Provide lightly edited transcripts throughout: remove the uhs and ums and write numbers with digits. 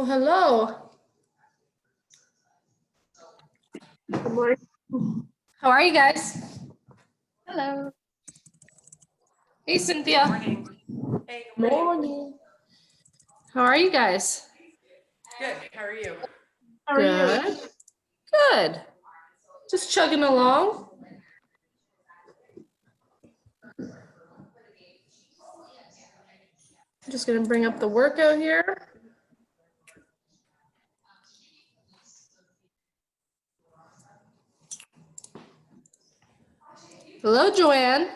Oh, hello. Good morning. How are you guys? Hello. Hey, Cynthia. Morning. Hey, good morning. Morning. How are you guys? Good. How are you? How are you? Good. Good. Just chugging along. Just gonna bring up the workout here. Hello, Joanne.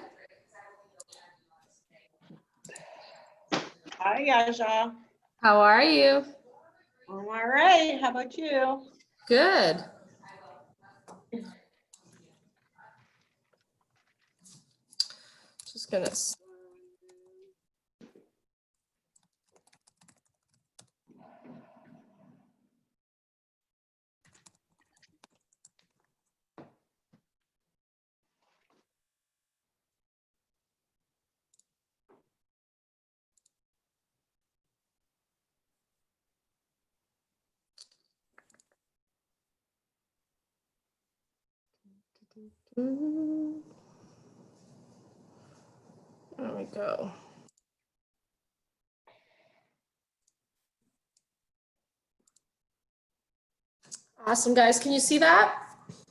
Hi, Yaja. How are you? I'm all right. How about you? Good. Just gonna. There we go. Awesome, guys. Can you see that?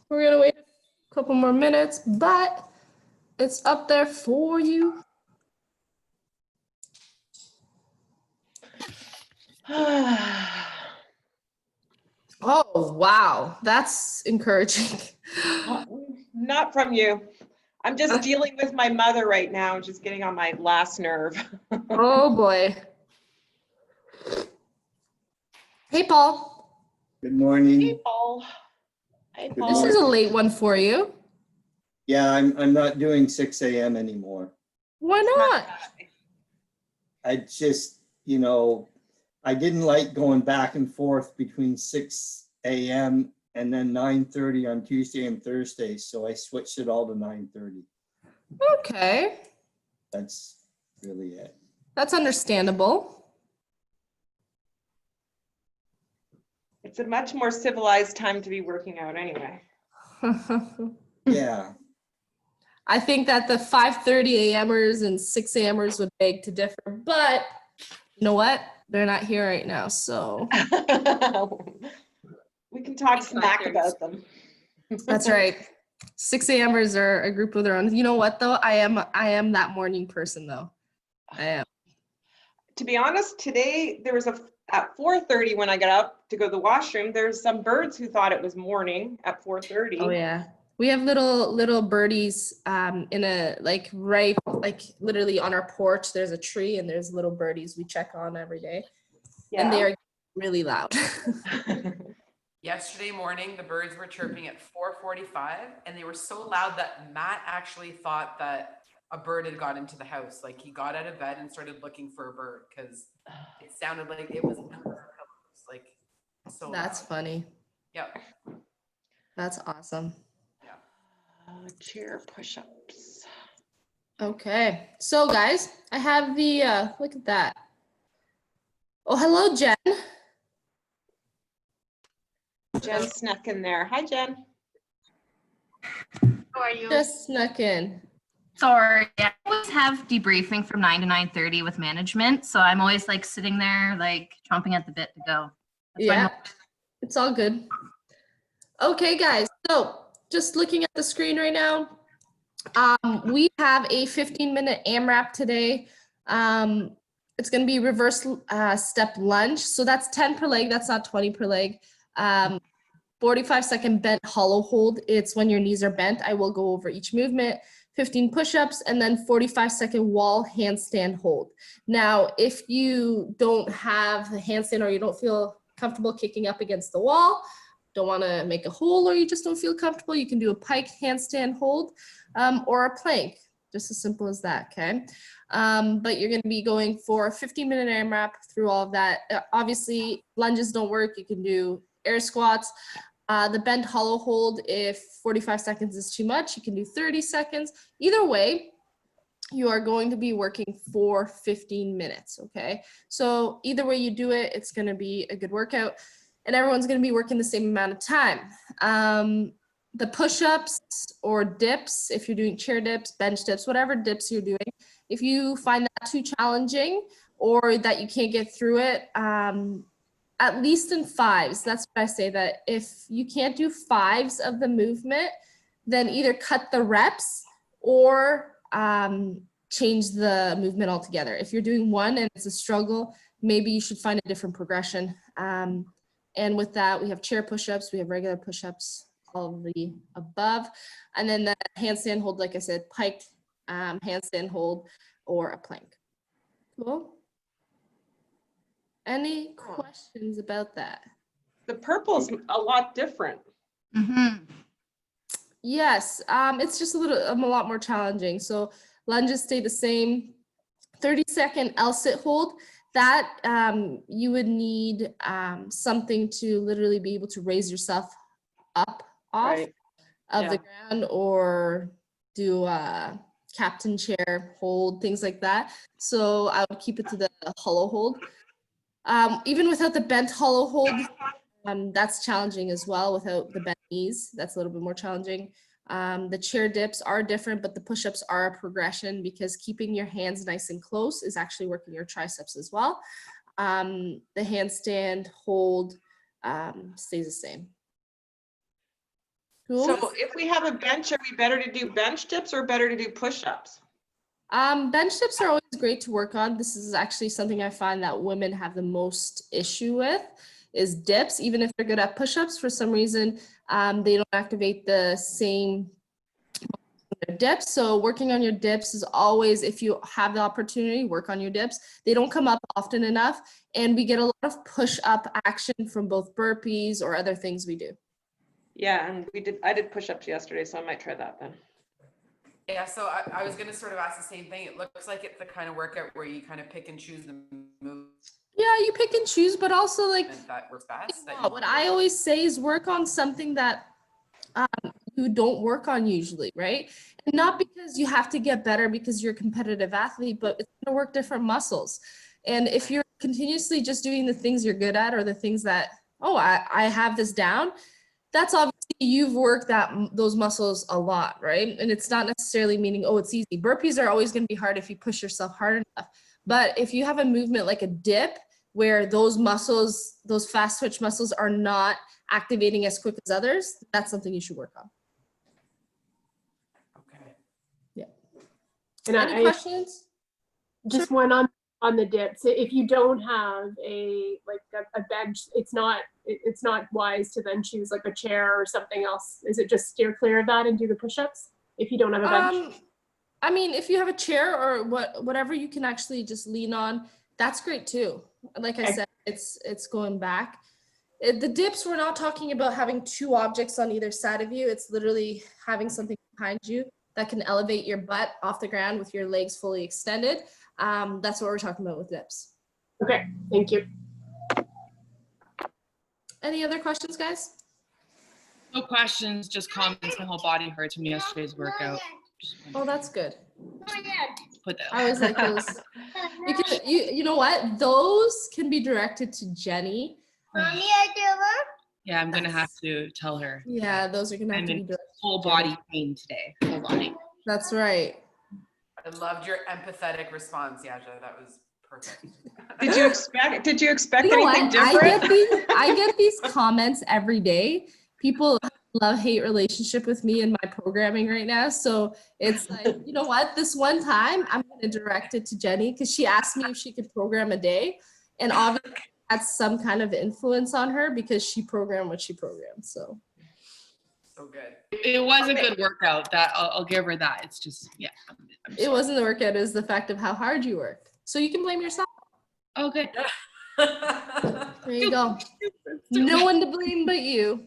We're gonna wait a couple more minutes, but it's up there for you. Oh, wow. That's encouraging. Not from you. I'm just dealing with my mother right now, just getting on my last nerve. Oh, boy. Hey, Paul. Good morning. Hey, Paul. Hey, Good Paul. This is morning. a late one for you. Yeah, I'm not doing 6 a.m. anymore. Why not? I just, I didn't like going back and forth between 6 a.m. and then 9:30 on Tuesday and Thursday, so I switched it all to 9:30. Okay. That's really it. That's understandable. It's a much more civilized time to be working out anyway. Yeah, I think that the 5:30 a.m.ers and 6 a.m.ers would beg to differ, but you know what? They're not here right now, so We can talk smack about them. that's right. 6 a.m.ers are a group of their own. You know what though? I am that morning person though. I am. To be honest, today there was at 4:30 when I got up to go to the washroom, there's some birds who thought it was morning at 4:30. Oh yeah. We have little birdies in a like literally on our porch. There's a tree and there's little birdies we check on every day. And they are really loud. Yesterday morning, the birds were chirping at 4:45, and they were so loud that Matt actually thought that a bird had got into the house. Like he got out of bed and started looking for a bird because it sounded like it was like so. That's loud. funny. Yep. That's awesome. Chair push-ups. Okay, so guys, I have the look at that. Oh, hello, Jen. Jen snuck in there. Hi, Jen. How are you? Just snuck in. Sorry, I always have debriefing from 9 to 9:30 with management, so I'm always like sitting there like chomping at the bit to go. That's why Yeah, it's all good. Okay, guys, so just looking at the screen right now, we have a 15-minute AMRAP today. It's going to be reverse step lunge. So that's 10 per leg. That's not 20 per leg. 45-second bent hollow hold. It's when your knees are bent. I will go over each movement. 15 push-ups, and then 45-second wall handstand hold. Now, if you don't have the handstand or you don't feel comfortable kicking up against the wall, don't want to make a hole, or you just don't feel comfortable, you can do a pike handstand hold or a plank. Just as simple as that, okay? But you're going to be going for a 15-minute AMRAP through all of that. Obviously, lunges don't work. You can do air squats. The bent hollow hold, if 45 seconds is too much, you can do 30 seconds. Either way, you are going to be working for 15 minutes, okay? So either way you do it, it's gonna be a good workout, and everyone's gonna be working the same amount of time. The push-ups or dips, if you're doing chair dips, bench dips, whatever dips you're doing, if you find that too challenging or that you can't get through it, at least in fives. That's what I say, that if you can't do fives of the movement, then either cut the reps or change the movement altogether. If you're doing one and it's a struggle, maybe you should find a different progression. And with that, we have chair push-ups, we have regular push-ups, all of the above. And then the handstand hold, like I said, piked handstand hold or a plank. Cool. Any questions about that? The purple's a lot different. Mm-hmm. Yes, it's just a lot more challenging. So lunges stay the same. 30-second L-sit hold. That you would need something to literally be able to raise yourself up off Right. of the Yeah. ground, or do a captain chair hold, things like that. So I would keep it to the hollow hold. Even without the bent hollow hold, that's challenging as well. Without the bent knees, that's a little bit more challenging. The chair dips are different, but the push-ups are a progression, because keeping your hands nice and close is actually working your triceps as well. The handstand hold stays the same. Cool. So if we have a bench, are we better to do bench dips or better to do push-ups? Bench dips are always great to work on. This is actually something I find that women have the most issue with, is dips. Even if they're good at push-ups, for some reason, they don't activate the same dips. So working on your dips is always, if you have the opportunity, work on your dips. They don't come up often enough, and we get a lot of push-up action from both burpees or other things we do. Yeah, and I did push-ups yesterday, so I might try that then. Yeah, so I was gonna sort of ask the same thing. It looks like it's the kind of workout where you kind of pick and choose the move Yeah, you pick and choose, but also like that works best. That what I always say is work on something that you don't work on usually, right? And not because you have to get better because you're a competitive athlete, but it's gonna work different muscles. And if you're continuously just doing the things you're good at, or the things that, oh, I have this down, that's obviously you've worked those muscles a lot, right? And it's not necessarily meaning, oh, it's easy. Burpees are always gonna be hard if you push yourself hard enough. But if you have a movement like a dip, where those muscles, those fast twitch muscles, are not activating as quick as others, that's something you should work on. Okay. Yeah. And Any questions? just one on the dips. If you don't have a bench, it's not wise to then choose like a chair or something else. Is it just steer clear of that and do the push-ups if you don't have a bench? I mean, if you have a chair or whatever you can actually just lean on, that's great too. Like I said, it's going back. The dips, we're not talking about having two objects on either side of you. It's literally having something behind you that can elevate your butt off the ground with your legs fully extended. That's what we're talking about with dips. Okay, thank you. Any other questions, guys? No questions, just comments. My whole body hurts from yesterday's workout. Oh, that's good. Put that. I always like those. You know what? Those can be directed to Jenny. Yeah, I'm gonna have to tell her. Yeah, those are gonna have I'm to be in directed. full body pain today. Full body. That's right. I loved your empathetic response, Yadzia. That was perfect. Did you expect You know anything what? different? I get these comments every day. People love-hate relationship with me and my programming right now. So it's like, you know what? This one time I'm going to direct it to Jenny, because she asked me if she could program a day. And obviously that's some kind of influence on her because she programmed what she programmed. So good. It was a good workout. That I'll give her that. It's just, yeah. I'm it sorry. wasn't the workout. It was the fact of how hard you worked. So you can blame yourself. Okay. There you go. No one to blame but you.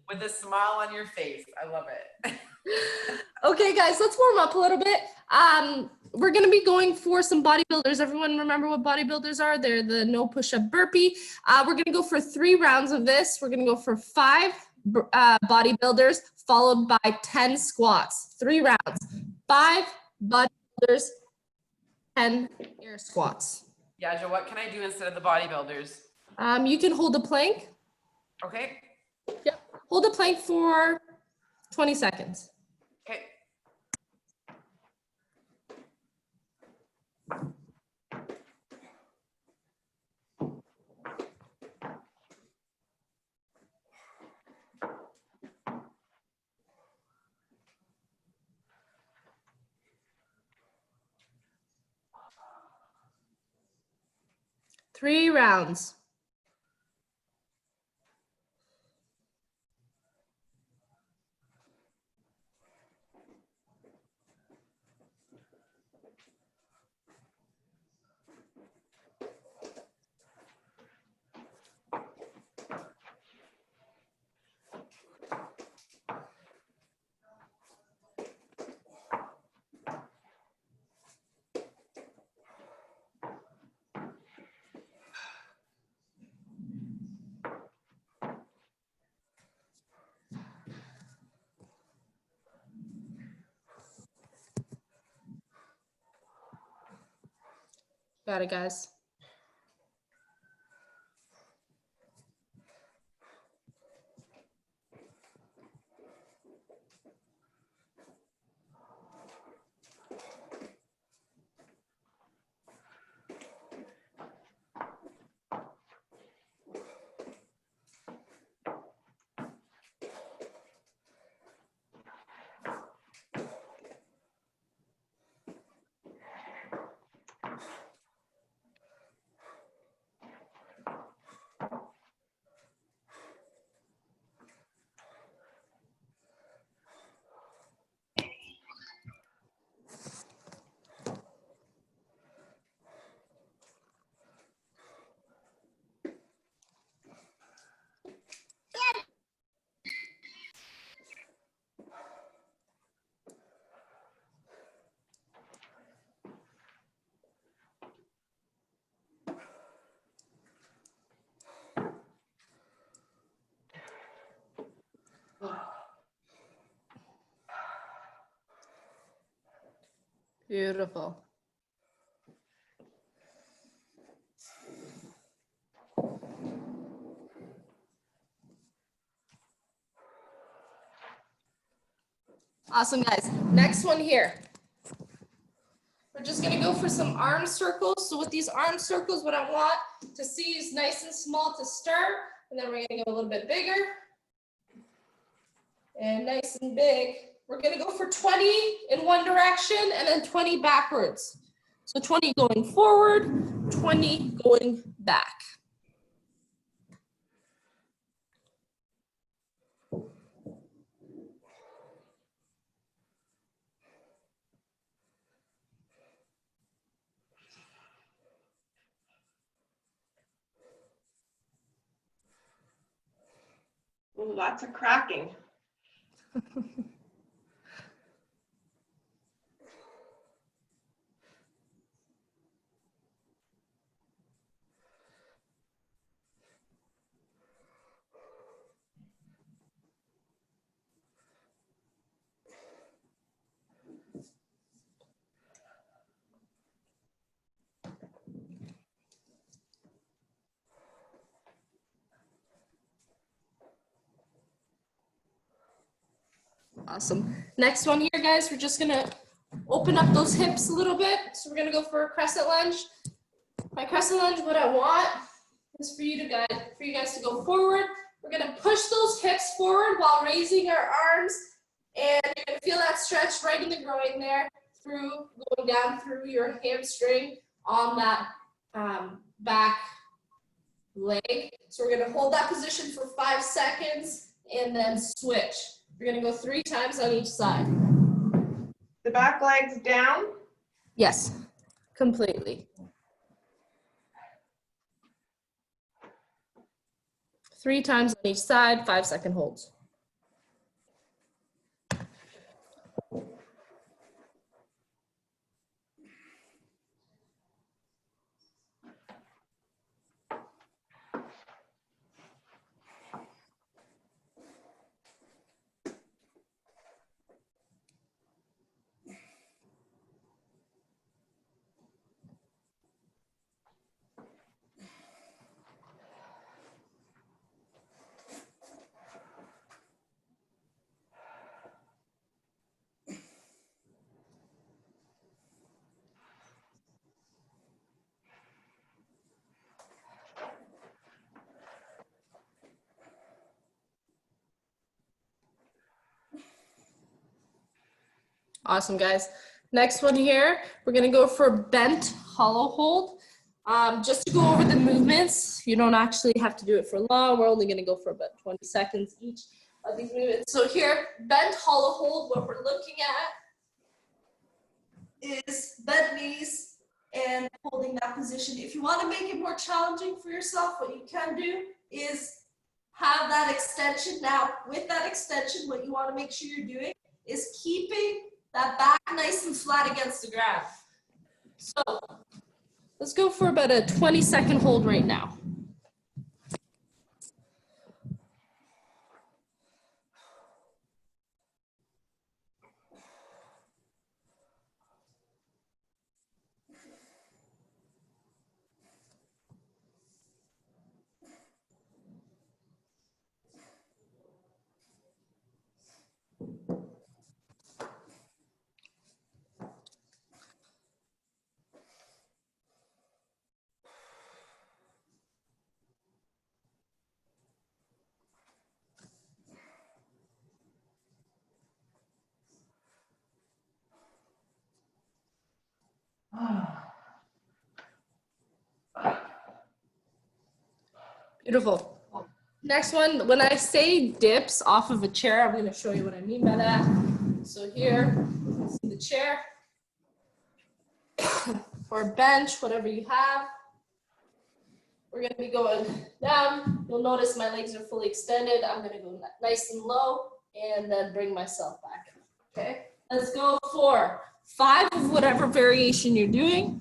With a smile on your face. I love it. Okay, guys, let's warm up a little bit. We're going to be going for some bodybuilders. Everyone remember what bodybuilders are? They're the no push-up burpee. We're going to go for 3 rounds of this. We're going to go for 5 bodybuilders followed by 10 squats. 3 rounds. 5 bodybuilders, 10 air squats. Jadzia, what can I do instead of the bodybuilders? You can hold a plank. Okay. Yep. Hold a plank for 20 seconds. Okay. Three rounds. Got it, guys. Beautiful. Awesome, guys. Next one here. We're just gonna go for some arm circles. So with these arm circles, what I want to see is nice and small to start, and then we're gonna go a little bit bigger and nice and big. We're gonna go for 20 in one direction and then 20 backwards. So 20 going forward, 20 going back. Ooh, lots of cracking. Awesome. Next one here, guys, we're just gonna open up those hips a little bit. So we're gonna go for a crescent lunge. By crescent lunge, what I want is for you guys to go forward. We're gonna push those hips forward while raising our arms, and you're gonna feel that stretch right in the groin there, going down through your hamstring on that back leg. So we're gonna hold that position for 5 seconds and then switch. We're gonna go 3 times on each side. The back leg's down. Yes, completely. 3 times on each side, 5-second holds. Awesome, guys. Next one here, we're gonna go for bent hollow hold. Just to go over the movements, you don't actually have to do it for long. We're only gonna go for about 20 seconds each of these movements. So here, bent hollow hold, what we're looking at is bent knees and holding that position. If you wanna make it more challenging for yourself, what you can do is have that extension. Now, with that extension, what you wanna make sure you're doing is keeping that back nice and flat against the ground. So let's go for about a 20-second hold right now. Beautiful. Next one, when I say dips off of a chair, I'm going to show you what I mean by that. So here, see the chair or bench, whatever you have. We're going to be going down. You'll notice my legs are fully extended. I'm going to go nice and low and then bring myself back. Okay, let's go for 5 of whatever variation you're doing.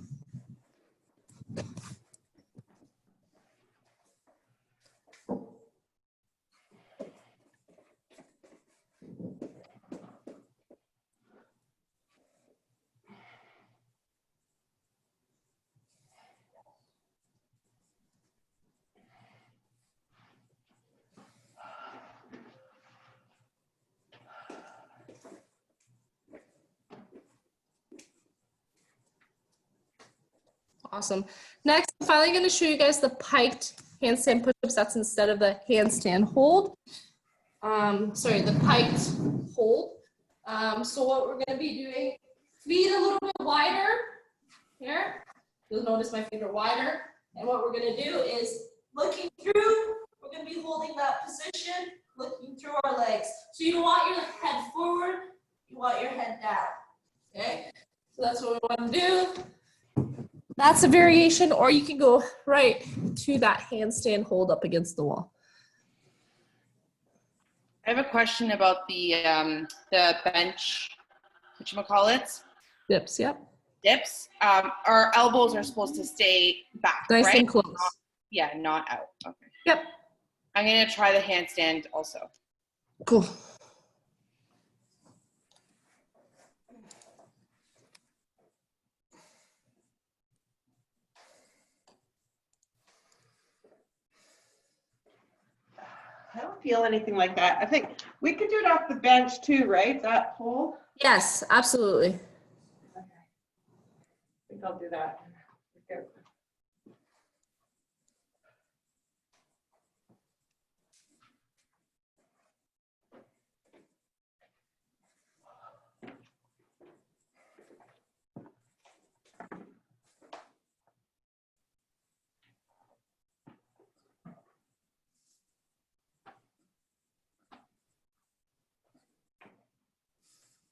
Awesome. Next, I'm finally going to show you guys the piked handstand push-ups. That's instead of the handstand hold. Sorry, the piked hold. So what we're going to be doing, feet a little bit wider here. You'll notice my feet are wider. And what we're going to do is looking through, we're going to be holding that position, looking through our legs. So you don't want your head forward, you want your head down. Okay? So that's what we want to do. That's a variation, or you can go right to that handstand hold up against the wall. I have a question about the bench, whatchamacallit? Dips, yep. Dips. Our elbows are supposed to stay back, Nice right? and close. Not out. Okay. Yep. I'm gonna try the handstand also. Cool. I don't feel anything like that. I think we could do it off the bench too, right? That pole? Yes, absolutely. Okay. I think I'll do that. Okay.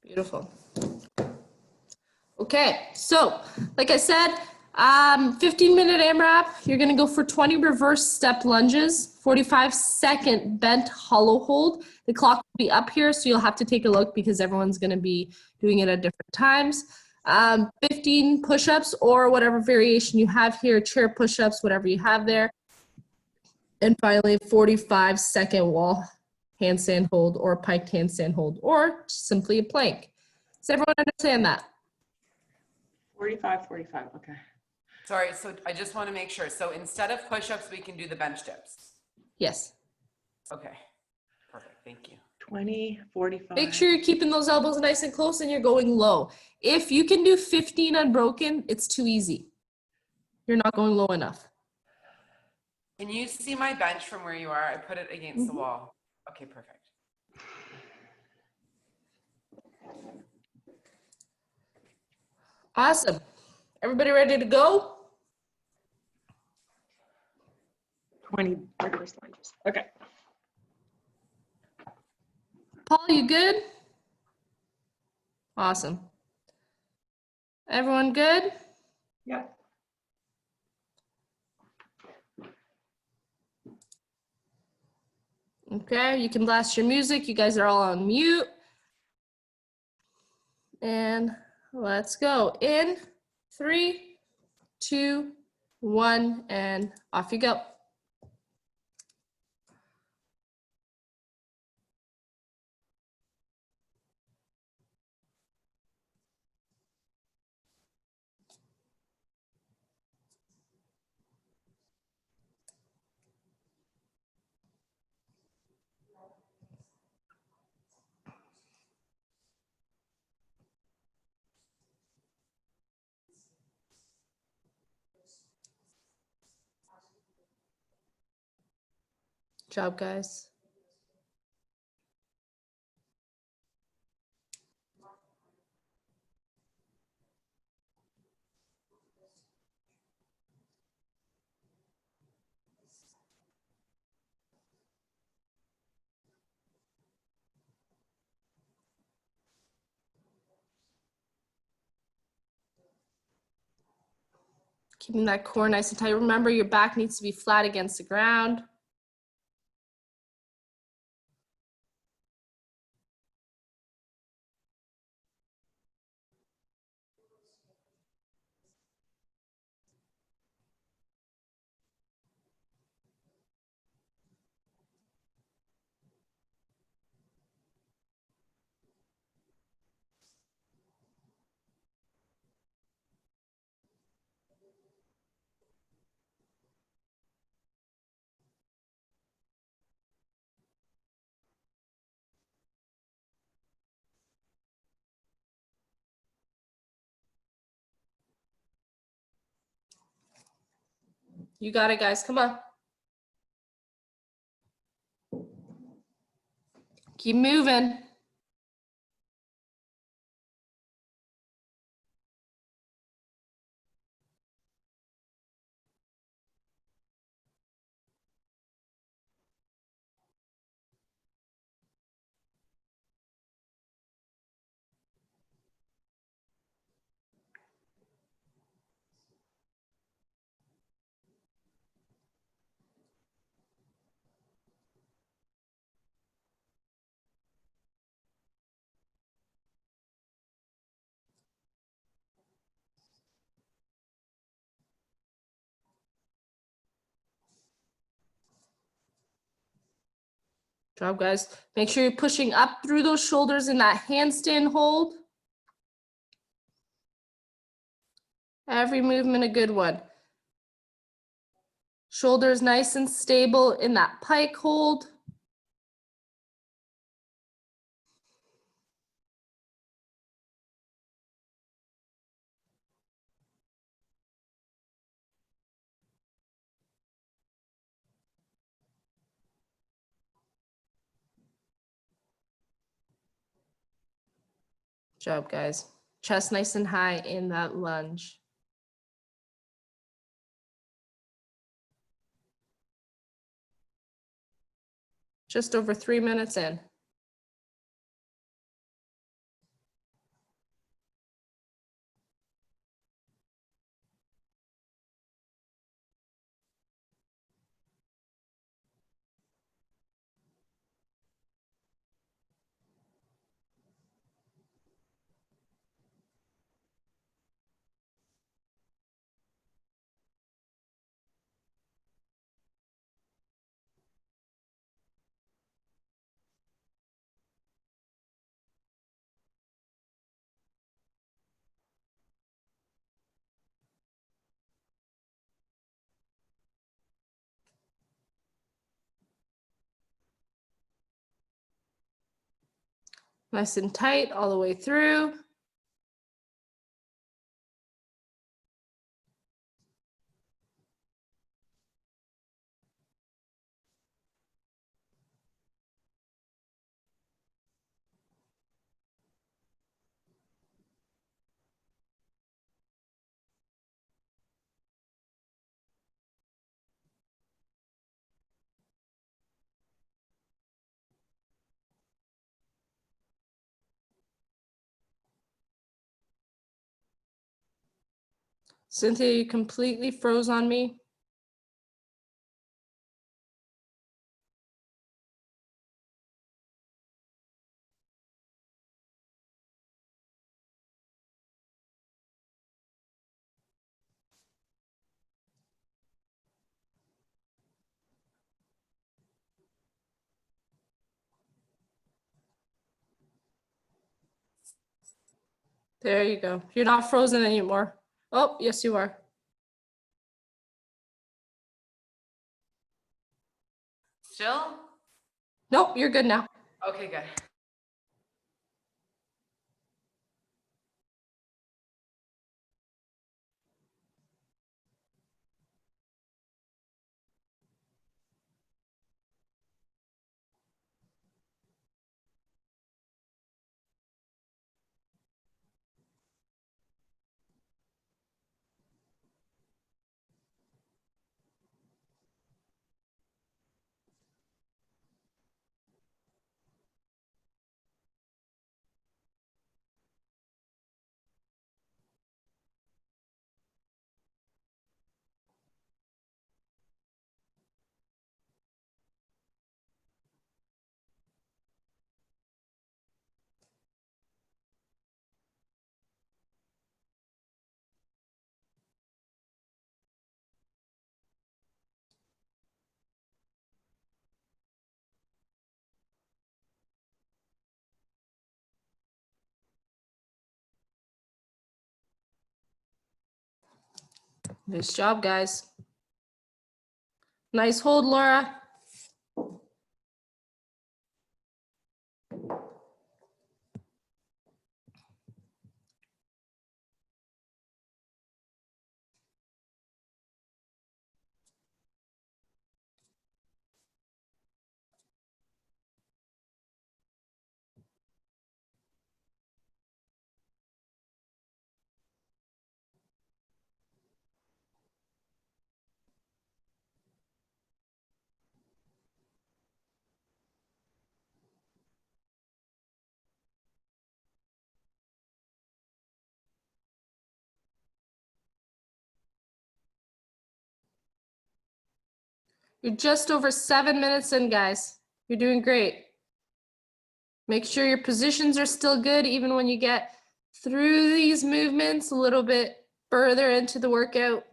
Beautiful. Okay, so like I said, 15-minute AMRAP. You're gonna go for 20 reverse step lunges, 45-second bent hollow hold. The clock will be up here, so you'll have to take a look because everyone's gonna be doing it at different times. 15 push-ups or whatever variation you have here, chair push-ups, whatever you have there. And finally, 45-second wall handstand hold or piked handstand hold or simply a plank. Does everyone understand that? 45, okay. Sorry, so I just want to make sure. So instead of push-ups, we can do the bench dips. Yes. Okay, perfect, thank you. 20, 45. Make sure you're keeping those elbows nice and close and you're going low. If you can do 15 unbroken, it's too easy. You're not going low enough. Can you see my bench from where you are? I put it against the wall. Okay, perfect. Awesome. Everybody ready to go? 20 reverse lunges. Okay. Paul, you good? Awesome. Everyone good? Yeah. Okay, you can blast your music. You guys are all on mute. And let's go. In 3, 2, 1, and off you go. Good job, guys. Keeping that core nice and tight. Remember, your back needs to be flat against the ground. You got it, guys. Come on. Keep moving. Good job, guys. Make sure you're pushing up through those shoulders in that handstand hold. Every movement a good one. Shoulders nice and stable in that pike hold. Good job, guys. Chest nice and high in that lunge. Just over 3 minutes in. Nice and tight all the way through. Cynthia, you completely froze on me. There you go. You're not frozen anymore. Oh, yes, you are. Still? Nope, you're good now. Okay, good. Nice job, guys. Nice hold, Laura. You're just over 7 minutes in, guys. You're doing great. Make sure your positions are still good, even when you get through these movements a little bit further into the workout.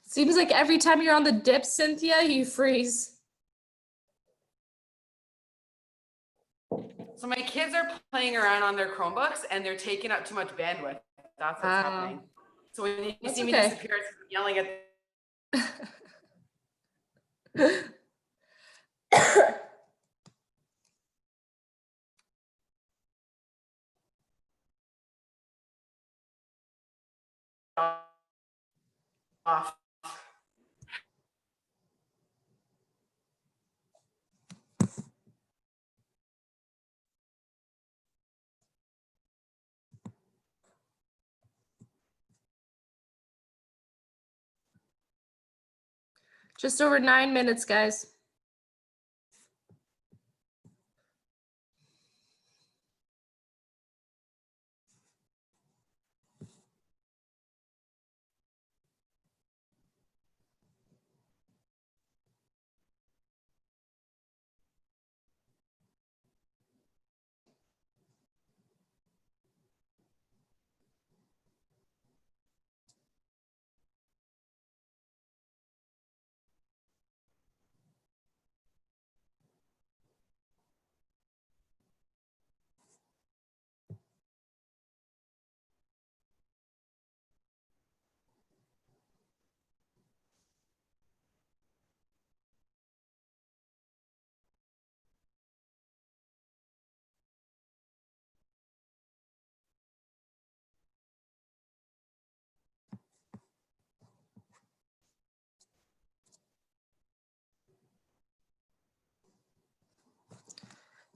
Seems like every time you're on the dip, Cynthia, you freeze. So my kids are playing around on their Chromebooks and they're taking up too much bandwidth. That's what's happening. So when you That's see me okay. disappear, it's 'cause I'm yelling at off. Just over 9 minutes, guys.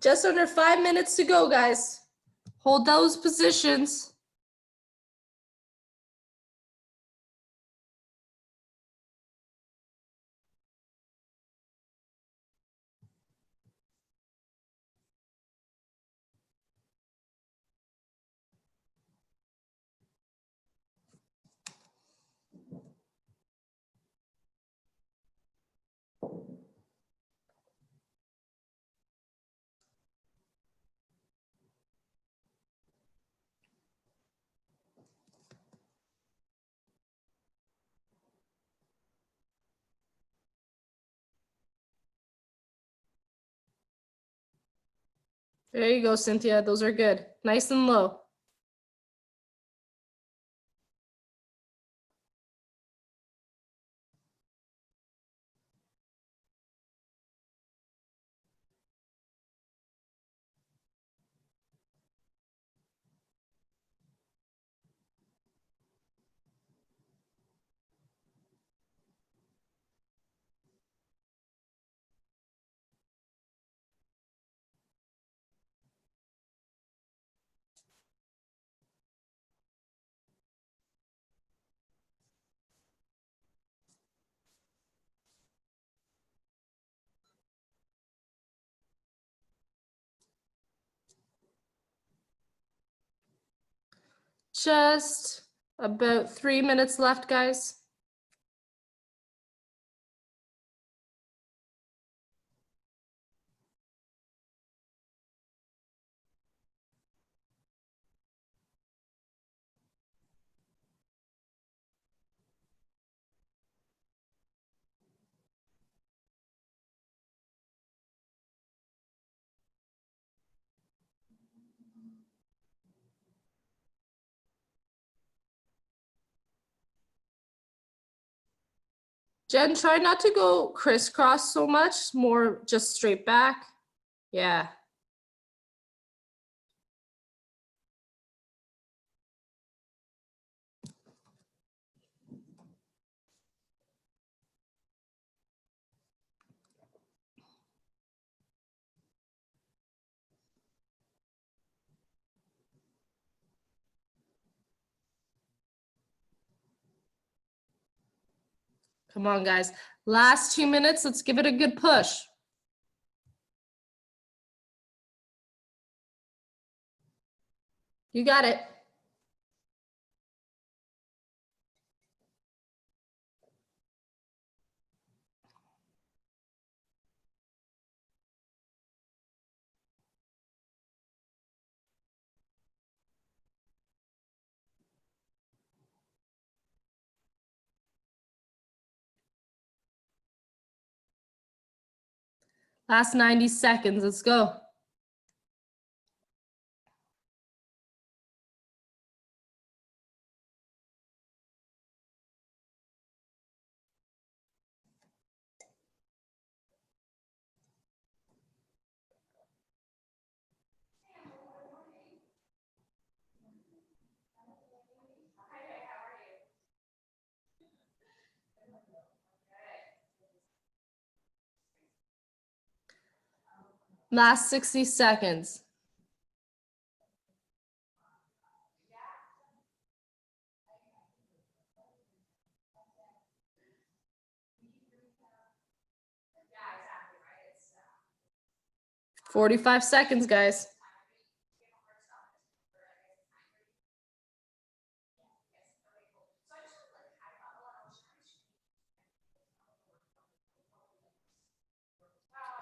Just under 5 minutes to go, guys. Hold those positions. There you go, Cynthia. Those are good. Nice and low. Just about 3 minutes left, guys. Jen, try not to go crisscross so much, more just straight back. Yeah. Come on, guys. Last 2 minutes. Let's give it a good push. You got it. Last 90 seconds. Let's go. Last 60 seconds. "45 seconds, guys.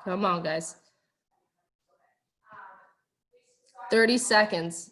Come on, guys. 30 seconds.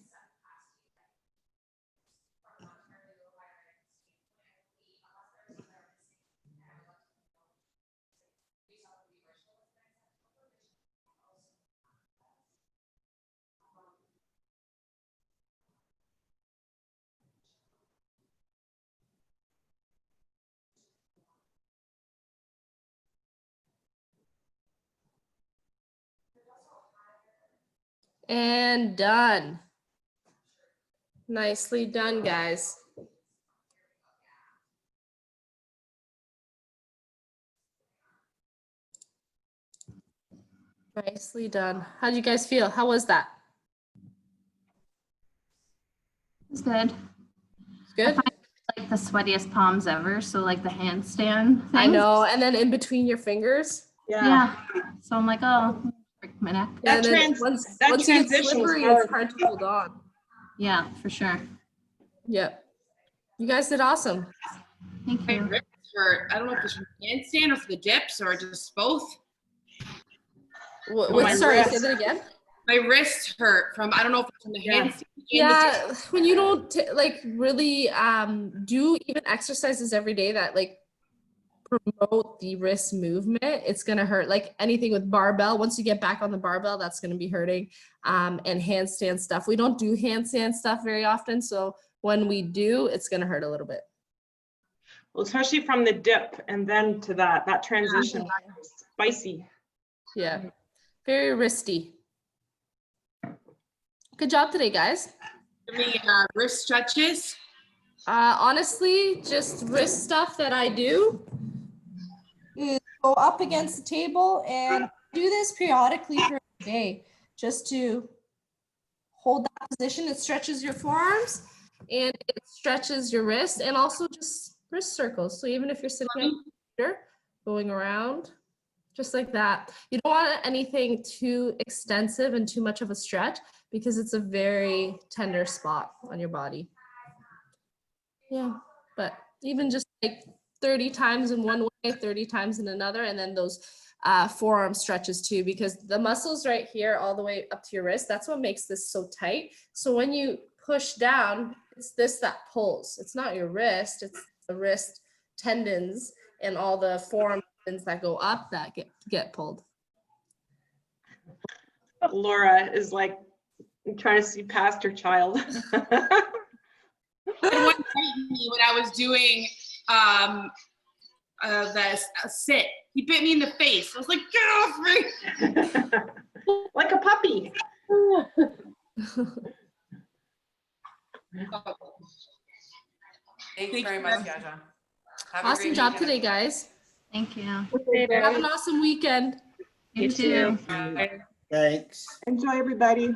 And done. Nicely done, guys. Nicely done. How do you guys feel? How was that? It's good. Good. Like the sweatiest palms ever. So like the handstand thing. I know. And then in between your fingers. Yeah. So I'm like, oh, break my neck. Yeah, That and then trans- once that you get transition was slippery, hard. it's hard to hold on. Yeah, for sure. Yep. You guys did awesome. Thank My you. wrists hurt. I don't know if it's from the handstand or for the dips or just both. my Sorry, say wrist. that again. My wrists hurt from, I don't know if it's from the Yeah. handstand. Yeah, when you don't like really do even exercises every day that like promote the wrist movement, it's gonna hurt. Like anything with barbell, once you get back on the barbell, that's gonna be hurting. And handstand stuff. We don't do handstand stuff very often, so when we do, it's gonna hurt a little bit. Well, especially from the dip and then to that transition was spicy. Yeah, very wristy. Good job today, guys. Any wrist stretches? Honestly, just wrist stuff that I do is go up against the table and do this periodically throughout the day just to hold that position. It stretches your forearms and it stretches your wrist and also just wrist circles. So even if you're sitting on the computer, going around just like that. You don't want anything too extensive and too much of a stretch because it's a very tender spot on your body. Yeah, but even just like 30 times in one way, 30 times in another, and then those forearm stretches too, because the muscles right here all the way up to your wrist, that's what makes this so tight. So when you push down, it's this that pulls. It's not your wrist, it's the wrist tendons and all the forearm tendons that go up that get pulled. Laura is like trying to see past her child. It wouldn't bite me when I was doing the sit. He bit me in the face. I was like, get off me. Like a puppy. Thanks very much, Jadzia. Have a Awesome great job weekend. today, guys. Thank you. Have an awesome weekend. You too. Bye. Thanks. Enjoy, everybody.